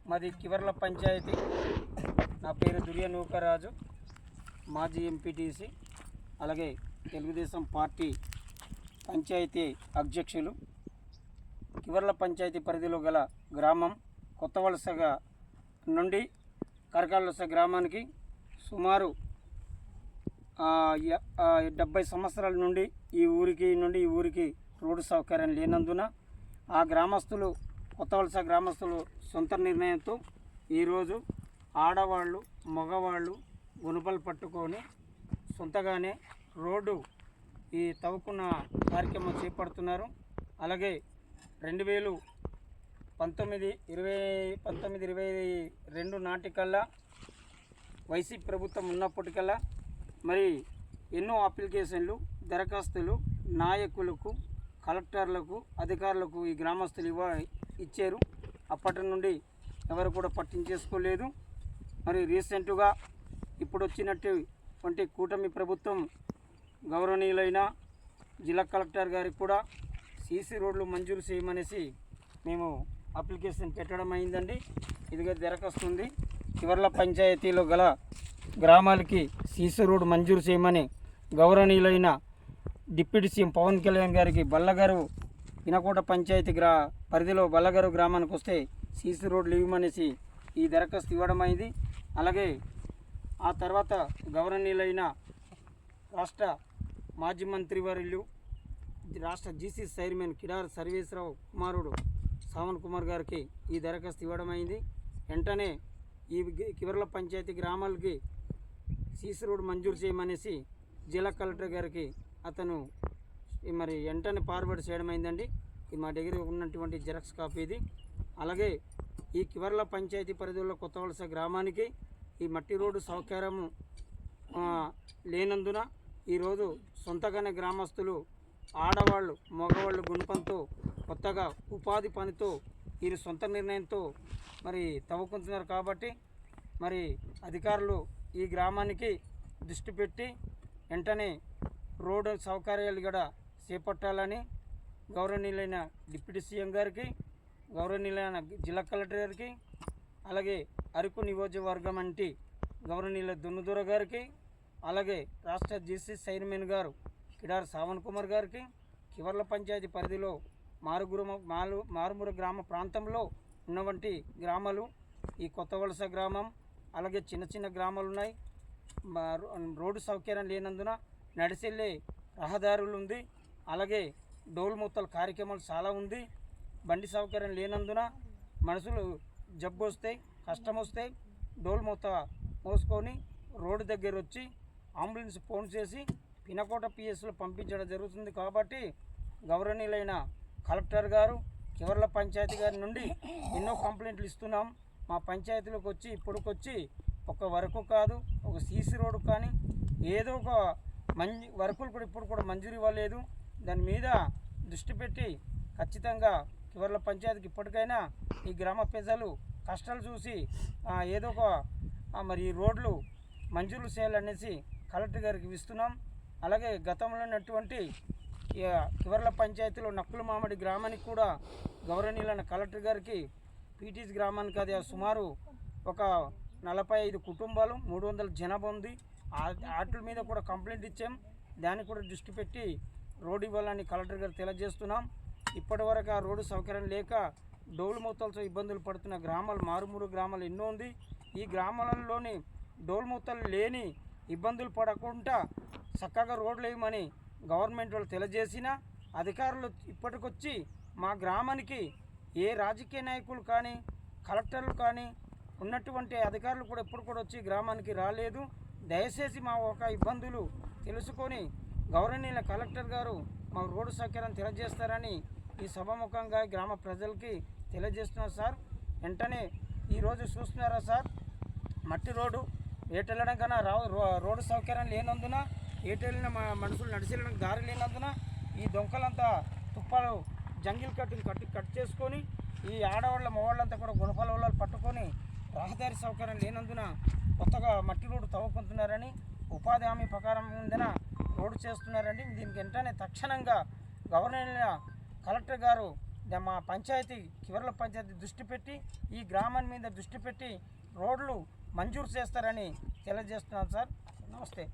మాది కివర్ల పంచాయతీ. నా పేరు దుర్యనూకరాజు, మాజీ ఎంపీటీసీ, అలాగే తెలుగుదేశం పార్టీ పంచాయతీ అధ్యక్షులు. కివర్ల పంచాయతీ పరిధిలో గల గ్రామం కొత్తవలసగా నుండి కరకాలవలస గ్రామానికి సుమారు 70 సంవత్సరాల నుండి ఈ ఊరికి రోడ్డు సౌకర్యం లేనందున ఆ గ్రామస్తులు, కొత్తవలస గ్రామస్తులు సొంత నిర్ణయంతో ఈరోజు ఆడవాళ్ళు, మగవాళ్ళు గుణపలు పట్టుకొని సొంతగానే రోడ్డు ఈ తవ్వుకున్న కార్యక్రమం చేపడుతున్నారు. అలాగే 2019-22 నాటికల్లా వైసీపీ ప్రభుత్వం ఉన్నప్పటికల్లా మరి ఎన్నో అప్లికేషన్లు, దరఖాస్తులు నాయకులకు, కలెక్టర్లకు, అధికారులకు ఈ గ్రామస్తులు ఇచ్చారు. అప్పటి నుండి ఎవరు కూడా పట్టించేసుకోలేదు. మరి రీసెంట్గా ఇప్పుడు వచ్చినటువంటి కూటమి ప్రభుత్వం గౌరవనీయులైన జిల్లా కలెక్టర్ గారికి కూడా సీసీ రోడ్లు మంజూరు చేయమనేసి మేము అప్లికేషన్ పెట్టడం అయిందండి. ఇదిగా దరఖాస్తు ఉంది. కివర్ల పంచాయతీలో గల గ్రామాలకి సీసీ రోడ్డు మంజూరు చేయమని గౌరవనీయులైన డిప్యూటీ సీఎం పవన్ కళ్యాణ్ గారికి బల్లగారు వినకోట పంచాయతీ పరిధిలో బల్లగారు గ్రామానికి వస్తే సీసీ రోడ్లు ఇవ్వమనేసి ఈ దరఖాస్తు ఇవ్వడం అయింది. అలాగే ఆ తర్వాత గౌరవనీయులైన రాష్ట్ర మాజీ మంత్రివర్యులు, రాష్ట్ర జీసీ చైర్మన్ కిడారి సర్వేశ్వరరావు కుమారుడు సావన్ కుమార్ గారికి ఈ దరఖాస్తు ఇవ్వడం అయింది. వెంటనే ఈ కివర్ల పంచాయతీ గ్రామాలకి సీసీ రోడ్డు మంజూరు చేయమనేసి జిల్లా కలెక్టర్ గారికి అతను మరి వెంటనే ఫార్వర్డ్ చేయడం అయిందండి. ఇది మా దగ్గర ఉన్నటువంటి జిరాక్స్ కాపీ ఇది. అలాగే ఈ కివర్ల పంచాయతీ పరిధిలో కొత్తవలస గ్రామానికి ఈ మట్టి రోడ్డు సౌకర్యము లేనందున ఈరోజు సొంతగానే గ్రామస్తులు ఆడవాళ్ళు, మగవాళ్ళు గుణపంతో కొత్తగా ఉపాధి పనితో వీరు సొంత నిర్ణయంతో మరి తవ్వుకుంటున్నారు. కాబట్టి మరి అధికారులు ఈ గ్రామానికి దృష్టి పెట్టి వెంటనే రోడ్డు సౌకర్యాలు కూడా చేపట్టాలని గౌరవనీయులైన డిప్యూటీ సీఎం గారికి, గౌరవనీయులైన జిల్లా కలెక్టర్ గారికి, అలాగే అరకు నియోజకవర్గం అంటే గౌరవనీయుల దున్నుదూర గారికి, అలాగే రాష్ట్ర జీసీ చైర్మన్ గారు కిడారి సావన్ కుమార్ గారికి, కివర్ల పంచాయతీ పరిధిలో మారుమూల గ్రామ ప్రాంతంలో ఉన్నవంటి గ్రామాలు ఈ కొత్తవలస గ్రామం, అలాగే చిన్న చిన్న గ్రామాలు ఉన్నాయి. రోడ్డు సౌకర్యం లేనందున నడిచెళ్ళే రహదారులు ఉంది. అలాగే డోలుమూతల కార్యక్రమాలు చాలా ఉంది. బండి సౌకర్యం లేనందున మనుషులు జబ్బు వస్తే, కష్టం వస్తే డోలుమూత మోసుకొని రోడ్డు దగ్గర వచ్చి అంబులెన్స్ ఫోన్ చేసి పినకోట పిఎస్లో పంపించడం జరుగుతుంది. కాబట్టి గౌరవనీయులైన కలెక్టర్ గారు, కివర్ల పంచాయతీ గారి నుండి ఎన్నో కంప్లైంట్లు ఇస్తున్నాం. మా పంచాయతీలోకి వచ్చి ఇప్పటికొచ్చి ఒక వరకు కాదు, ఒక సీసీ రోడ్డు కానీ ఏదో ఒక వర్కులు కూడా ఇప్పుడు కూడా మంజూరు ఇవ్వలేదు. దాని మీద దృష్టి పెట్టి ఖచ్చితంగా కివర్ల పంచాయతీకి ఇప్పటికైనా ఈ గ్రామ ప్రజలు కష్టాలు చూసి ఏదో ఒక మరి ఈ రోడ్లు మంజూరు చేయాలనేసి కలెక్టర్ గారికి ఇస్తున్నాం. అలాగే గతంలో ఉన్నటువంటి కివర్ల పంచాయతీలో నక్కుల మామిడి గ్రామానికి కూడా గౌరవనీయులైన కలెక్టర్ గారికి పీటీసీ గ్రామానికి అది సుమారు ఒక 45 కుటుంబాలు, 300 జనాభా ఉంది. వాటి మీద కూడా కంప్లైంట్ ఇచ్చాం. దానికి కూడా దృష్టి పెట్టి రోడ్డు ఇవ్వాలని కలెక్టర్ గారు తెలియజేస్తున్నాం. ఇప్పటి వరకు ఆ రోడ్డు సౌకర్యం లేక డోలు మూతలతో ఇబ్బందులు పడుతున్న గ్రామాలు, మారుమూరు గ్రామాలు ఎన్నో ఉంది. ఈ గ్రామాలలోని డోలు మూతలు లేని ఇబ్బందులు పడకుండా చక్కగా రోడ్లు వేయమని గవర్నమెంట్ వాళ్ళు తెలియజేసిన అధికారులు ఇప్పటికొచ్చి మా గ్రామానికి ఏ రాజకీయ నాయకులు కానీ, కలెక్టర్లు కానీ ఉన్నటువంటి అధికారులు కూడా ఎప్పుడు కూడా వచ్చి గ్రామానికి రాలేదు. దయచేసి మా ఒక ఇబ్బందులు తెలుసుకొని గౌరవనీయుల కలెక్టర్ గారు మా రోడ్డు సౌకర్యం తెలియజేస్తారని ఈ సభాముఖంగా గ్రామ ప్రజలకి తెలియజేస్తున్నారు సార్. వెంటనే ఈరోజు చూస్తున్నారా సార్, మట్టి రోడ్డు ఏటెళ్ళడం కన్నా రోడ్డు సౌకర్యం లేనందున, ఏటెళ్ళిన మనుషులు నడిచెళ్ళడానికి దారి లేనందున ఈ దొంకలంతా తుప్పలు జంగిల్ కట్ చేసుకొని ఈ ఆడవాళ్ళ మగవాళ్ళంతా కూడా గుణపాల పట్టుకొని రహదారి సౌకర్యం లేనందున కొత్తగా మట్టి రోడ్డు తవ్వుకుంటున్నారని, ఉపాధి హామీ ప్రకారం ఉందిన రోడ్డు చేస్తున్నారండి. దీనికి వెంటనే తక్షణంగా గవర్నర్ కలెక్టర్ గారు మా పంచాయతీ కివర్ల పంచాయతీ దృష్టి పెట్టి ఈ గ్రామం మీద దృష్టి పెట్టి రోడ్లు మంజూరు చేస్తారని తెలియజేస్తున్నాను సార్. నమస్తే.